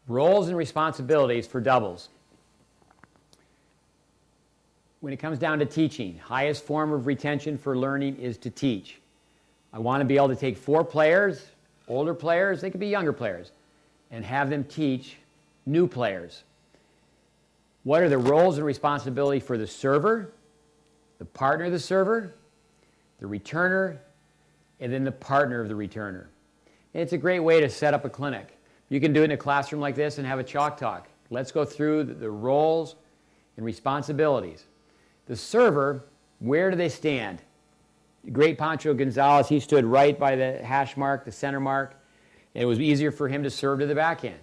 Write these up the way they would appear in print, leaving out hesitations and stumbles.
Roles and responsibilities for doubles. When it comes down to teaching, highest form of retention for learning is to teach. I want to be able to take 4 players, older players, they could be younger players, and have them teach new players. What are the roles and responsibility for the server, the partner of the server, the returner, and then the partner of the returner? And it's a great way to set up a clinic. You can do it in a classroom like this and have a chalk talk. Let's go through the roles and responsibilities. The server, where do they stand? Great Pancho Gonzalez, he stood right by the hash mark, the center mark, and it was easier for him to serve to the backhand.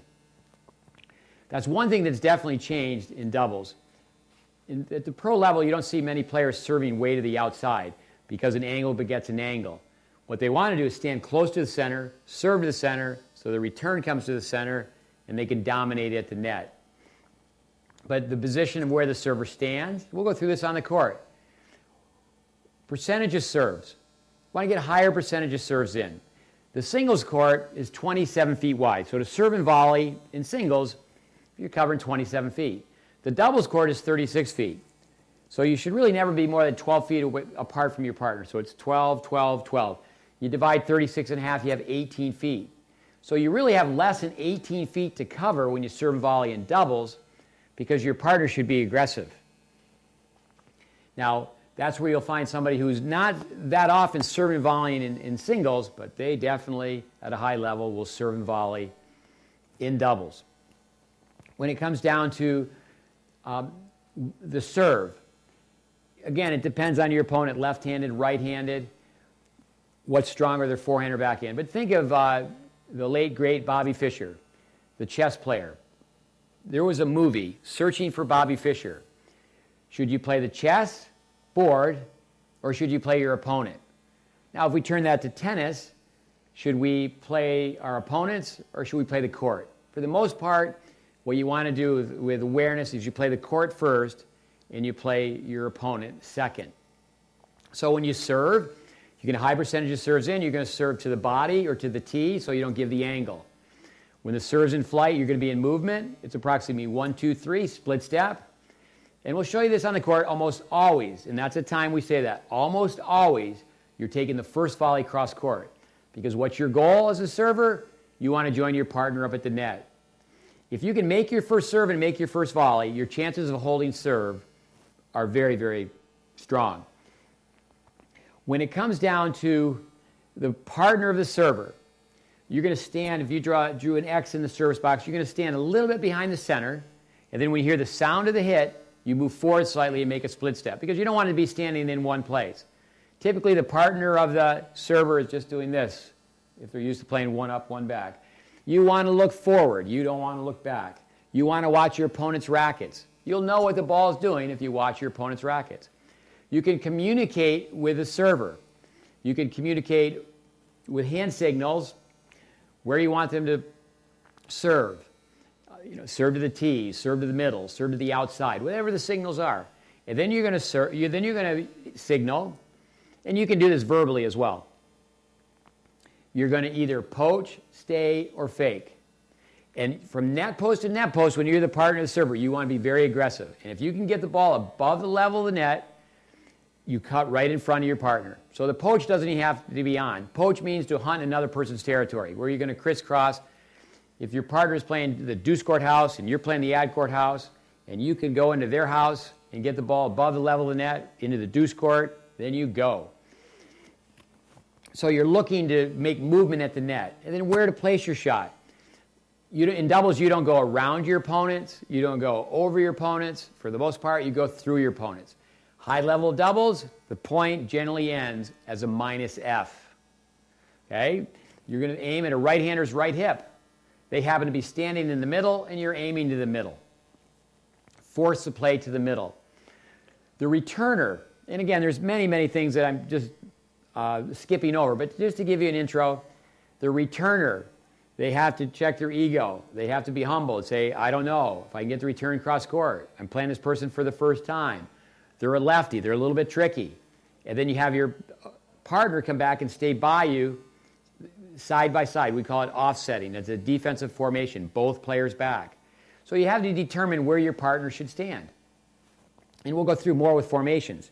That's one thing that's definitely changed in doubles. At the pro level, you don't see many players serving way to the outside because an angle begets an angle. What they want to do is stand close to the center, serve to the center, so the return comes to the center, and they can dominate at the net. But the position of where the server stands, we'll go through this on the court. Percentage of serves. Want to get a higher percentage of serves in. The singles court is 27 feet wide. So to serve and volley in singles, you're covering 27 feet. The doubles court is 36 feet. So you should really never be more than 12 feet apart from your partner. So it's 12, 12, 12. You divide 36 in half, you have 18 feet. So you really have less than 18 feet to cover when you serve and volley in doubles, because your partner should be aggressive. Now, that's where you'll find somebody who's not that often serving and volleying in singles, but they definitely, at a high level, will serve and volley in doubles. When it comes down to the serve, again, it depends on your opponent, left-handed, right-handed, what's stronger, their forehand or backhand. But think of the late, great Bobby Fischer, the chess player. There was a movie, Searching for Bobby Fischer. Should you play the chess board or should you play your opponent? Now, if we turn that to tennis, should we play our opponents or should we play the court? For the most part, what you want to do with awareness is you play the court first and you play your opponent second. So when you serve, you get a high percentage of serves in, you're going to serve to the body or to the tee so you don't give the angle. When the serve's in flight, you're going to be in movement. It's approximately 1, 2, 3, split step. And we'll show you this on the court almost always, and that's the time we say that. Almost always, you're taking the first volley cross court. Because what's your goal as a server? You want to join your partner up at the net. If you can make your first serve and make your first volley, your chances of holding serve are very, very strong. When it comes down to the partner of the server, you're going to stand, if you drew an X in the service box, you're going to stand a little bit behind the center, and then when you hear the sound of the hit, you move forward slightly and make a split step, because you don't want to be standing in one place. Typically, the partner of the server is just doing this, if they're used to playing one up, one back. You want to look forward. You don't want to look back. You want to watch your opponent's rackets. You'll know what the ball is doing if you watch your opponent's rackets. You can communicate with the server. You can communicate with hand signals where you want them to serve. Serve to the tee, serve to the middle, serve to the outside, whatever the signals are. And then you're going to signal, and you can do this verbally as well. You're going to either poach, stay, or fake. And from net post to net post, when you're the partner of the server, you want to be very aggressive. And if you can get the ball above the level of the net, you cut right in front of your partner. So the poach doesn't even have to be on. Poach means to hunt another person's territory, where you're going to crisscross. If your partner is playing the deuce court house and you're playing the ad court house, and you can go into their house and get the ball above the level of the net into the deuce court, then you go. So you're looking to make movement at the net. And then where to place your shot. In doubles, you don't go around your opponents. You don't go over your opponents. For the most part, you go through your opponents. High-level doubles, the point generally ends as a -F. Okay? You're going to aim at a right-hander's right hip. They happen to be standing in the middle, and you're aiming to the middle. Force the play to the middle. The returner, and again, there's many, many things that I'm just skipping over, but just to give you an intro, the returner, they have to check their ego. They have to be humble and say, I don't know if I can get the return cross court. I'm playing this person for the first time. They're a lefty. They're a little bit tricky. And then you have your partner come back and stay by you, side by side. We call it offsetting. That's a defensive formation, both players back. So you have to determine where your partner should stand. And we'll go through more with formations.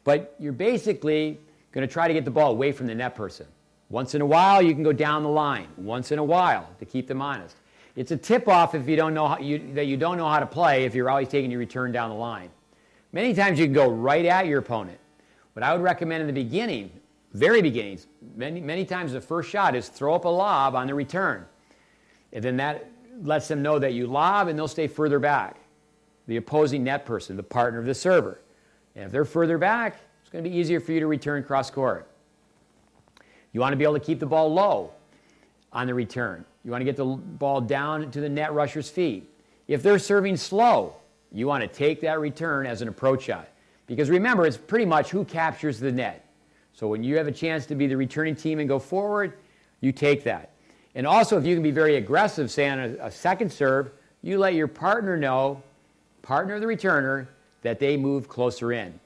But you're basically going to try to get the ball away from the net person. Once in a while, you can go down the line. Once in a while, to keep them honest. It's a tip-off if you don't know that you don't know how to play if you're always taking your return down the line. Many times you can go right at your opponent. What I would recommend in the beginning, very beginnings, many times the first shot is throw up a lob on the return. And then that lets them know that you lob and they'll stay further back. The opposing net person, the partner of the server. And if they're further back, it's going to be easier for you to return cross court. You want to be able to keep the ball low on the return. You want to get the ball down to the net rusher's feet. If they're serving slow, you want to take that return as an approach shot. Because remember, it's pretty much who captures the net. So when you have a chance to be the returning team and go forward, you take that. And also, if you can be very aggressive, say on a second serve, you let your partner know, partner of the returner, that they move closer in.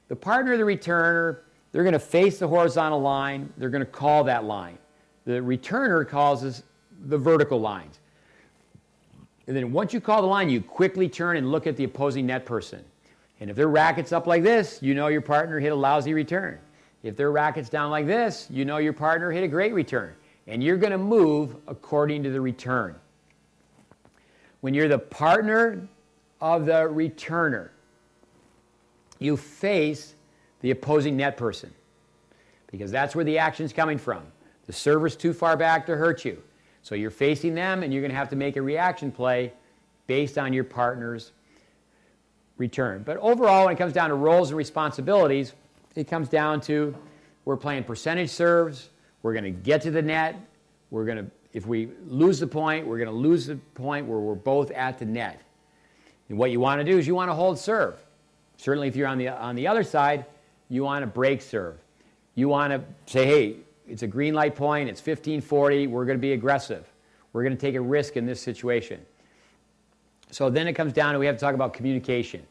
The partner of the returner, they're going to face the horizontal line. They're going to call that line. The returner calls the vertical lines. And then once you call the line, you quickly turn and look at the opposing net person. And if their racket's up like this, you know your partner hit a lousy return. If their racket's down like this, you know your partner hit a great return. And you're going to move according to the return. When you're the partner of the returner, you face the opposing net person because that's where the action's coming from. The server's too far back to hurt you. So you're facing them and you're going to have to make a reaction play based on your partner's return. But overall, when it comes down to roles and responsibilities, it comes down to we're playing percentage serves. We're going to get to the net. If we lose the point, we're going to lose the point where we're both at the net. And what you want to do is you want to hold serve. Certainly if you're on the other side, you want to break serve. You want to say, hey, it's a green light point, it's 15-40, we're going to be aggressive. We're going to take a risk in this situation. So then it comes down to we have to talk about communication.